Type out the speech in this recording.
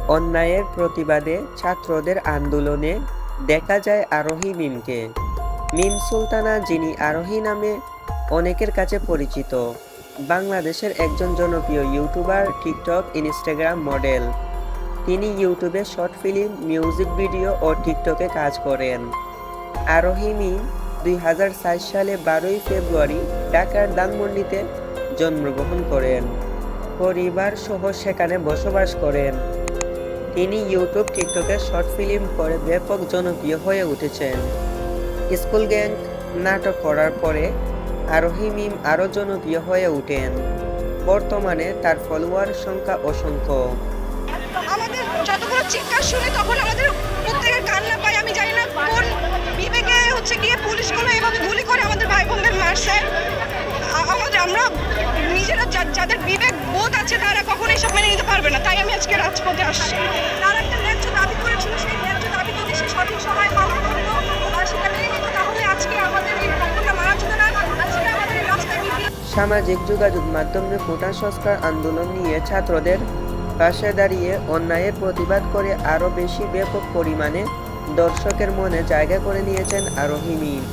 অন্যায়ের প্রতিবাদে ছাত্রদের আন্দোলনে দেখা যায় আরোহী মিমকে। মিম সুলতানা, যিনি আরোহী নামে অনেকের কাছে পরিচিত, বাংলাদেশের একজন জনপ্রিয় ইউটিউবার, টিকটক, ইনস্টাগ্রাম মডেল। তিনি ইউটিউবে শর্ট ফিল্ম, মিউজিক ভিডিও ও টিকটকে কাজ করেন। আরোহী মিম 2004 সালে 12ই ফেব্রুয়ারি ঢাকার ধানমন্ডিতে জন্মগ্রহণ করেন। পরিবার সহ সেখানে বসবাস করেন। তিনি ইউটিউব, টিকটকে শর্ট ফিল্ম করে ব্যাপক জনপ্রিয় হয়ে উঠেছেন। স্কুল গ্যাং নাটক করার পরে আরোহী মিম আরও জনপ্রিয় হয়ে ওঠেন। বর্তমানে তার ফলোয়ার সংখ্যা অসংখ্য। আমাদের যতগুলো চিৎকার শুনি তখন আমাদের প্রত্যেকের কান্না পায়। আমি জানি না কোন বিবেকে গিয়ে পুলিশগুলো এভাবে গুলি করে আমাদের ভাই বোনদের মারছে। আমরা নিজেরা যাদের বিবেক বোধ আছে তারা কখনোই সব মেনে নিতে পারবে না। তাই আমি আজকে রাজপথে আসছি। তারা একটা ন্যায্য দাবি করেছিল, সেই ন্যায্য দাবি যদি সে সঠিক সময় পালন করতো আর সেটা মেনে নিত, তাহলে আজকে আমাদের এই রক্তটা মারা যেত না। আজকে আমাদের এই রাস্তায় সামাজিক যোগাযোগ মাধ্যমে কোটা সংস্কার আন্দোলন নিয়ে ছাত্রদের পাশে দাঁড়িয়ে অন্যায়ের প্রতিবাদ করে আরও বেশি ব্যাপক পরিমাণে দর্শকের মনে জায়গা করে নিয়েছেন আরোহী মিম।